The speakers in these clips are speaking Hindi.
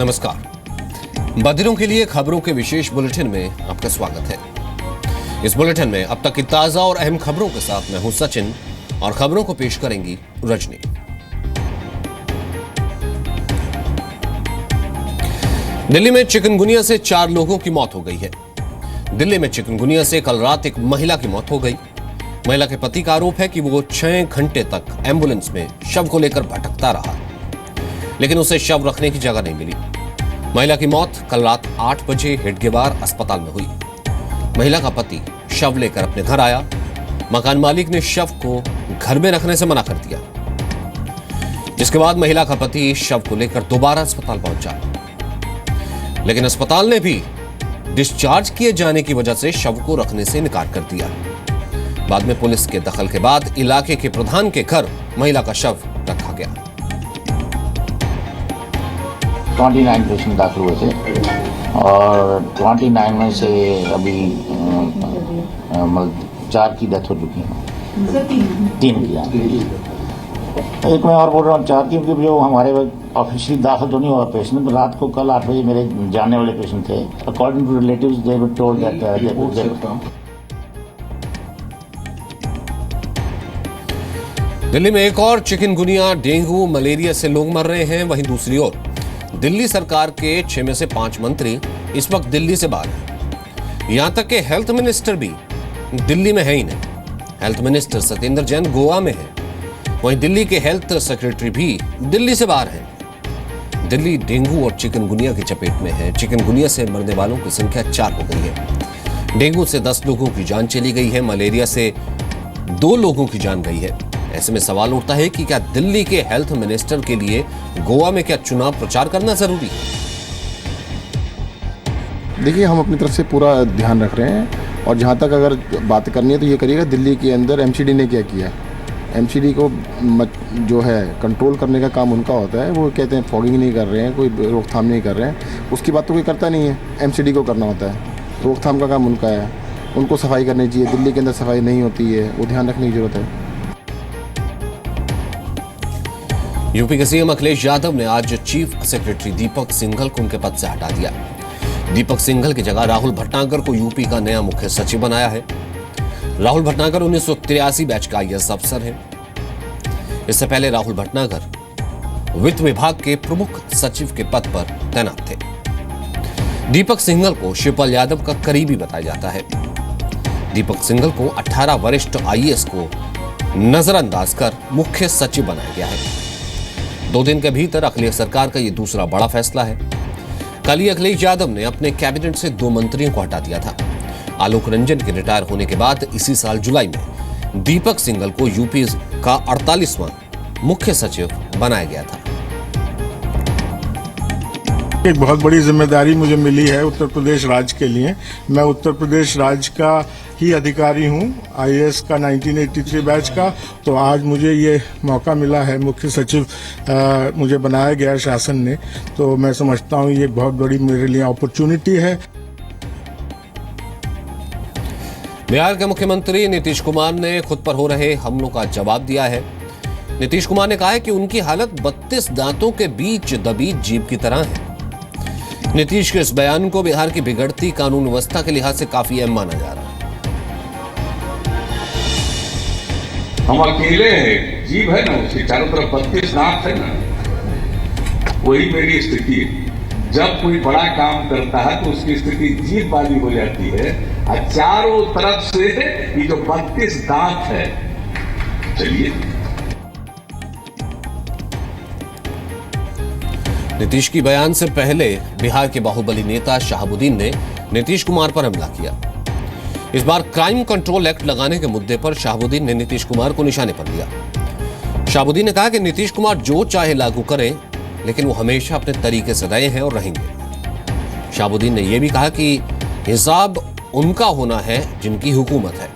नमस्कार। बधिरों के लिए खबरों के विशेष बुलेटिन में आपका स्वागत है। इस बुलेटिन में अब तक की ताजा और अहम खबरों के साथ मैं हूं सचिन और खबरों को पेश करेंगी रजनी। दिल्ली में चिकनगुनिया से 4 लोगों की मौत हो गई है। दिल्ली में चिकनगुनिया से कल रात एक महिला की मौत हो गई। महिला के पति का आरोप है कि वो 6 घंटे तक एम्बुलेंस में शव को लेकर भटकता रहा, लेकिन उसे शव रखने की जगह नहीं मिली। महिला की मौत कल रात 8 बजे हेडगेवार अस्पताल में हुई। महिला का पति शव लेकर अपने घर आया। मकान मालिक ने शव को घर में रखने से मना कर दिया, जिसके बाद महिला का पति शव को लेकर दोबारा अस्पताल पहुंचा, लेकिन अस्पताल ने भी डिस्चार्ज किए जाने की वजह से शव को रखने से इनकार कर दिया। बाद में पुलिस के दखल के बाद इलाके के प्रधान के घर महिला का शव रखा गया। 29 पेशेंट दाखिल हुए थे और 29 में से अभी 4 की डेथ हो चुकी है, 3 की। एक मैं और बोल रहा हूँ 4 की, क्योंकि जो हमारे ऑफिशियली दाखिल तो नहीं हुआ पेशेंट, तो रात को कल 8 बजे मेरे जानने वाले पेशेंट थे। According to relatives they were told that Delhi में एक और चिकनगुनिया, डेंगू, मलेरिया से लोग मर रहे हैं। वहीं दूसरी ओर दिल्ली सरकार के 6 में से 5 मंत्री इस वक्त दिल्ली से बाहर हैं। यहां तक कि हेल्थ मिनिस्टर भी दिल्ली में है ही नहीं। हेल्थ मिनिस्टर सत्येंद्र जैन गोवा में है। वहीं दिल्ली के हेल्थ सेक्रेटरी भी दिल्ली से बाहर हैं। दिल्ली डेंगू और चिकनगुनिया की चपेट में है। चिकनगुनिया से मरने वालों की संख्या 4 हो गई है। डेंगू से 10 लोगों की जान चली गई है। मलेरिया से 2 लोगों की जान गई है। ऐसे में सवाल उठता है कि क्या दिल्ली के हेल्थ मिनिस्टर के लिए गोवा में क्या चुनाव प्रचार करना जरूरी है? देखिए, हम अपनी तरफ से पूरा ध्यान रख रहे हैं और जहाँ तक अगर बात करनी है तो ये करिएगा दिल्ली के अंदर एमसीडी ने क्या किया। एमसीडी को जो है कंट्रोल करने का काम उनका होता है। वो कहते हैं फॉगिंग नहीं कर रहे हैं, कोई रोकथाम नहीं कर रहे हैं, उसकी बात तो कोई करता नहीं है। एमसीडी को करना होता है, रोकथाम का काम उनका है। उनको सफाई करनी चाहिए। दिल्ली के अंदर सफाई नहीं होती है, वो ध्यान रखने की जरूरत है। यूपी के सीएम अखिलेश यादव ने आज चीफ सेक्रेटरी दीपक सिंघल को उनके पद से हटा दिया। दीपक सिंघल की जगह राहुल भटनागर को यूपी का नया मुख्य सचिव बनाया है। राहुल भटनागर 1983 बैच का आईएएस अफसर है। इससे पहले राहुल भटनागर वित्त विभाग के प्रमुख सचिव के पद पर तैनात थे। दीपक सिंघल को शिवपाल यादव का करीबी बताया जाता है। दीपक सिंघल को 18 वरिष्ठ आईएएस को नजरअंदाज कर मुख्य सचिव बनाया गया है। 2 दिन के भीतर अखिलेश सरकार का यह दूसरा बड़ा फैसला है। कल ही अखिलेश यादव ने अपने कैबिनेट से 2 मंत्रियों को हटा दिया था। आलोक रंजन के रिटायर होने के बाद इसी साल जुलाई में दीपक सिंघल को यूपी का 48वां मुख्य सचिव बनाया गया था। एक बहुत बड़ी जिम्मेदारी मुझे मिली है उत्तर प्रदेश राज्य के लिए। मैं उत्तर प्रदेश राज्य का ही अधिकारी हूँ, आईएएस का 1983 बैच का। तो आज मुझे ये मौका मिला है, मुख्य सचिव मुझे बनाया गया शासन ने। तो मैं समझता हूँ ये बहुत बड़ी मेरे लिए अपॉर्चुनिटी है। बिहार के मुख्यमंत्री नीतीश कुमार ने खुद पर हो रहे हमलों का जवाब दिया है। नीतीश कुमार ने कहा है कि उनकी हालत 32 दांतों के बीच दबी जीभ की तरह है। नीतीश के इस बयान को बिहार की बिगड़ती कानून व्यवस्था के लिहाज से काफी अहम माना जा रहा है। हम अकेले हैं, जीभ है ना, उसके चारों तरफ 32 दांत है ना, वही मेरी स्थिति है। जब कोई बड़ा काम करता है तो उसकी स्थिति जीभ वाली हो जाती है और चारों तरफ से ये जो 32 दांत है। चलिए, नीतीश की बयान से पहले बिहार के बाहुबली नेता शहाबुद्दीन ने नीतीश कुमार पर हमला किया। इस बार क्राइम कंट्रोल एक्ट लगाने के मुद्दे पर शहाबुद्दीन ने नीतीश कुमार को निशाने पर लिया। शहाबुद्दीन ने कहा कि नीतीश कुमार जो चाहे लागू करें, लेकिन वो हमेशा अपने तरीके से रहे हैं और रहेंगे। शहाबुद्दीन ने यह भी कहा कि हिसाब उनका होना है जिनकी हुकूमत है।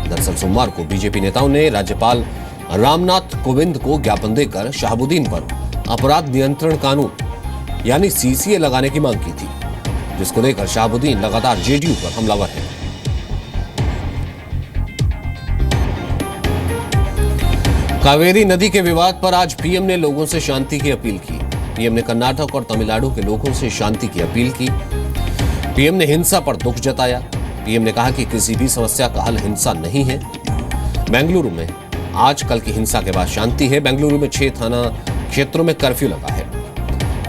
दरअसल सोमवार को बीजेपी नेताओं ने राज्यपाल रामनाथ कोविंद को ज्ञापन देकर शहाबुद्दीन पर अपराध नियंत्रण कानून यानी सीसीए लगाने की मांग की थी, जिसको लेकर शहाबुद्दीन लगातार जेडीयू पर हमलावर है। कावेरी नदी के विवाद पर आज पीएम ने लोगों से शांति की अपील की। पीएम ने कर्नाटक और तमिलनाडु के लोगों से शांति की अपील की। पीएम ने हिंसा पर दुख जताया। पीएम ने कहा कि किसी भी समस्या का हल हिंसा नहीं है। बेंगलुरु में आज कल की हिंसा के बाद शांति है। बेंगलुरु में 6 थाना क्षेत्रों में कर्फ्यू लगा है।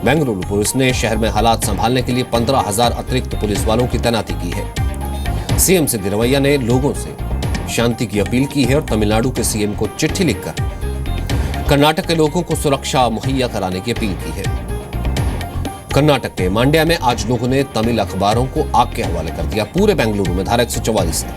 बेंगलुरु पुलिस ने शहर में हालात संभालने के लिए 15,000 अतिरिक्त पुलिस वालों की तैनाती की है। सीएम सिद्धरमैया ने लोगों से शांति की अपील की है और तमिलनाडु के सीएम को चिट्ठी लिखकर कर्नाटक के लोगों को सुरक्षा मुहैया कराने की अपील की है। कर्नाटक के मांड्या में आज लोगों ने तमिल अखबारों को आग के हवाले कर दिया। पूरे बेंगलुरु में धारा 144 है।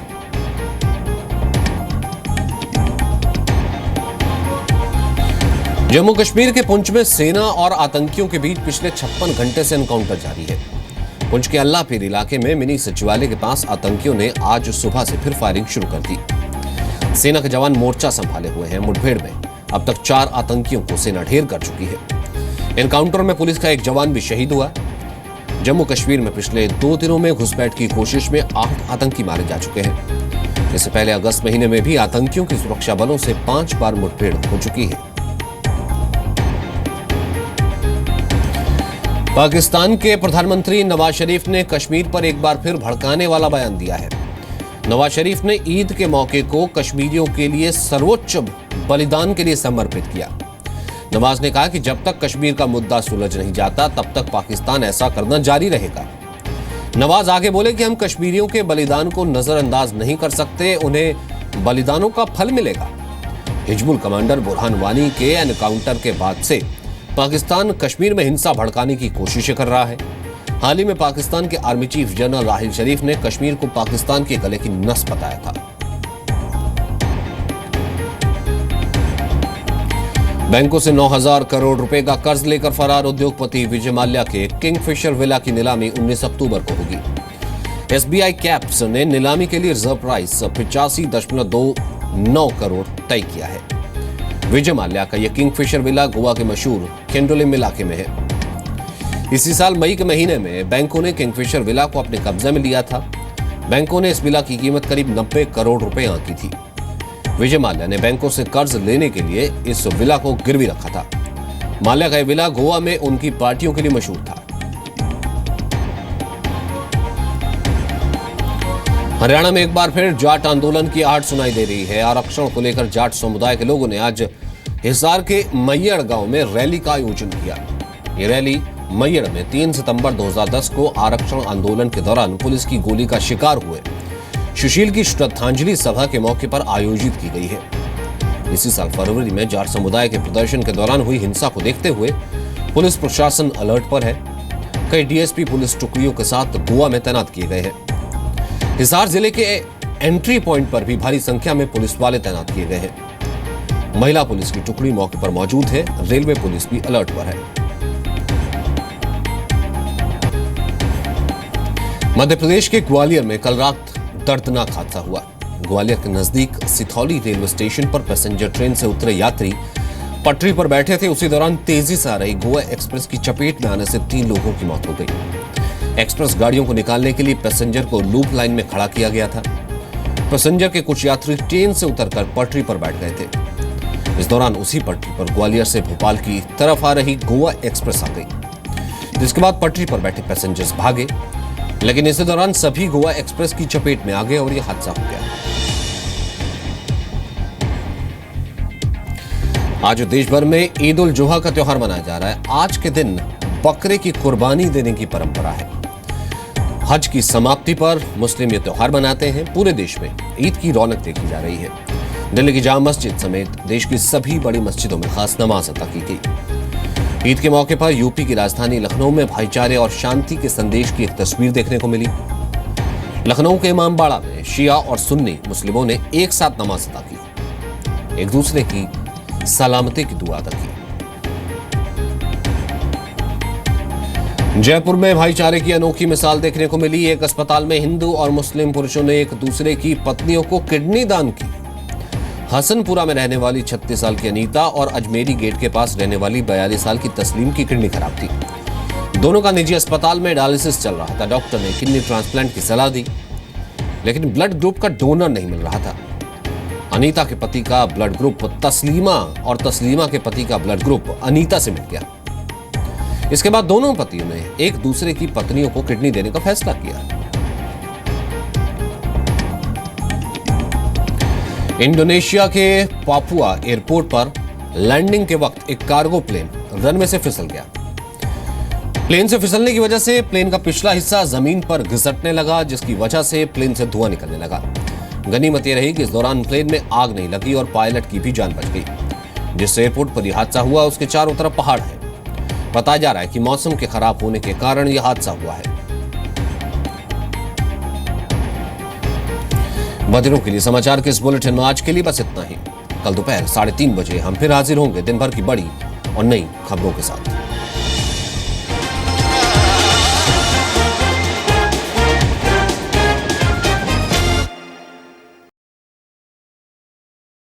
जम्मू कश्मीर के पुंछ में सेना और आतंकियों के बीच पिछले 56 घंटे से एनकाउंटर जारी है। पुंछ के अल्लापीर इलाके में मिनी सचिवालय के पास आतंकियों ने आज सुबह से फिर फायरिंग शुरू कर दी। सेना के जवान मोर्चा संभाले हुए हैं। मुठभेड़ में अब तक 4 आतंकियों को सेना ढेर कर चुकी है। एनकाउंटर में पुलिस का एक जवान भी शहीद हुआ। जम्मू कश्मीर में पिछले 2 दिनों में घुसपैठ की कोशिश में 8 आतंकी मारे जा चुके हैं। इससे पहले अगस्त महीने में भी आतंकियों की सुरक्षा बलों से 5 बार मुठभेड़ हो चुकी है। पाकिस्तान के प्रधानमंत्री नवाज शरीफ ने कश्मीर पर एक बार फिर भड़काने वाला बयान दिया है। नवाज शरीफ ने ईद के मौके को कश्मीरियों के लिए सर्वोच्च बलिदान के लिए समर्पित किया। नवाज ने कहा कि जब तक कश्मीर का मुद्दा सुलझ नहीं जाता तब तक पाकिस्तान ऐसा करना जारी रहेगा। नवाज आगे बोले कि हम कश्मीरियों के बलिदान को नजरअंदाज नहीं कर सकते, उन्हें बलिदानों का फल मिलेगा। हिजबुल कमांडर बुरहान वानी के एनकाउंटर के बाद से पाकिस्तान कश्मीर में हिंसा भड़काने की कोशिशें कर रहा है। हाल ही में पाकिस्तान के आर्मी चीफ जनरल राहिल शरीफ ने कश्मीर को पाकिस्तान के गले की नस बताया था। बैंकों से 9,000 करोड़ रुपए का कर्ज लेकर फरार उद्योगपति विजय माल्या के किंगफिशर विला की नीलामी 19 अक्टूबर को होगी। एसबीआई कैप्स ने नीलामी के लिए रिजर्व प्राइस 85.29 करोड़ तय किया है। विजय माल्या का यह किंगफिशर विला गोवा के मशहूर केंडोलिम इलाके में है। इसी साल मई के महीने में बैंकों ने किंगफिशर विला को अपने कब्जे में लिया था। बैंकों ने इस विला की कीमत करीब 90 करोड़ रुपए आंकी थी। विजय माल्या ने बैंकों से कर्ज लेने के लिए इस विला को गिरवी रखा था। माल्या का यह विला गोवा में उनकी पार्टियों के लिए मशहूर था। हरियाणा में एक बार फिर जाट आंदोलन की आहट सुनाई दे रही है। आरक्षण को लेकर जाट समुदाय के लोगों ने आज हिसार के मैयड़ गांव में रैली का आयोजन किया। ये रैली मैयड़ में 3 सितंबर 2010 को आरक्षण आंदोलन के दौरान पुलिस की गोली का शिकार हुए सुशील की श्रद्धांजलि सभा के मौके पर आयोजित की गई है। इसी साल फरवरी में जाट समुदाय के प्रदर्शन के दौरान हुई हिंसा को देखते हुए पुलिस प्रशासन अलर्ट पर है। कई डीएसपी पुलिस टुकड़ियों के साथ गोवा में तैनात किए गए हैं। हिसार जिले के एंट्री पॉइंट पर भी भारी संख्या में पुलिस वाले तैनात किए गए हैं। महिला पुलिस की टुकड़ी मौके पर मौजूद है। रेलवे पुलिस भी अलर्ट पर है। मध्य प्रदेश के ग्वालियर में कल रात दर्दनाक हादसा हुआ। ग्वालियर के नजदीक सिथौली रेलवे स्टेशन पर पैसेंजर ट्रेन से उतरे यात्री पटरी पर बैठे थे। उसी दौरान तेजी से आ रही गोवा एक्सप्रेस की चपेट में आने से 3 लोगों की मौत हो गई। एक्सप्रेस गाड़ियों को निकालने के लिए पैसेंजर को लूप लाइन में खड़ा किया गया था। पैसेंजर के कुछ यात्री ट्रेन से उतरकर पटरी पर बैठ गए थे। इस दौरान उसी पटरी पर ग्वालियर से भोपाल की तरफ आ रही गोवा एक्सप्रेस आ गई, जिसके बाद पटरी पर बैठे पैसेंजर्स भागे, लेकिन इसी दौरान सभी गोवा एक्सप्रेस की चपेट में आ गए और यह हादसा हो गया। आज देश भर में ईद उल जुहा का त्योहार मनाया जा रहा है। आज के दिन बकरे की कुर्बानी देने की परंपरा है। हज की समाप्ति पर मुस्लिम ये त्योहार मनाते हैं। पूरे देश में ईद की रौनक देखी जा रही है। दिल्ली की जामा मस्जिद समेत देश की सभी बड़ी मस्जिदों में खास नमाज अता की गई। ईद के मौके पर यूपी की राजधानी लखनऊ में भाईचारे और शांति के संदेश की एक तस्वीर देखने को मिली। लखनऊ के इमामबाड़ा में शिया और सुन्नी मुस्लिमों ने एक साथ नमाज अता की, एक दूसरे की सलामती की दुआ अदा की। जयपुर में भाईचारे की अनोखी मिसाल देखने को मिली। एक अस्पताल में हिंदू और मुस्लिम पुरुषों ने एक दूसरे की पत्नियों को किडनी दान की। हसनपुरा में रहने वाली 36 साल की अनीता और अजमेरी गेट के पास रहने वाली 42 साल की तस्लीम की किडनी खराब थी। दोनों का निजी अस्पताल में डायलिसिस चल रहा था। डॉक्टर ने किडनी ट्रांसप्लांट की सलाह दी, लेकिन ब्लड ग्रुप का डोनर नहीं मिल रहा था। अनीता के पति का ब्लड ग्रुप तस्लीमा और तस्लीमा के पति का ब्लड ग्रुप अनीता से मिल गया। इसके बाद दोनों पतियों ने एक दूसरे की पत्नियों को किडनी देने का फैसला किया। इंडोनेशिया के पापुआ एयरपोर्ट पर लैंडिंग के वक्त एक कार्गो प्लेन रनवे से फिसल गया। प्लेन से फिसलने की वजह से प्लेन का पिछला हिस्सा जमीन पर घिसटने लगा, जिसकी वजह से प्लेन से धुआं निकलने लगा। गनीमत यह रही कि इस दौरान प्लेन में आग नहीं लगी और पायलट की भी जान बच गई। जिस एयरपोर्ट पर यह हादसा हुआ उसके चारों तरफ पहाड़ है। बताया जा रहा है कि मौसम के खराब होने के कारण यह हादसा हुआ है। बदिरों के लिए समाचार के इस बुलेटिन में आज के लिए बस इतना ही। कल दोपहर 3:30 बजे हम फिर हाजिर होंगे दिन भर की बड़ी और नई खबरों के साथ।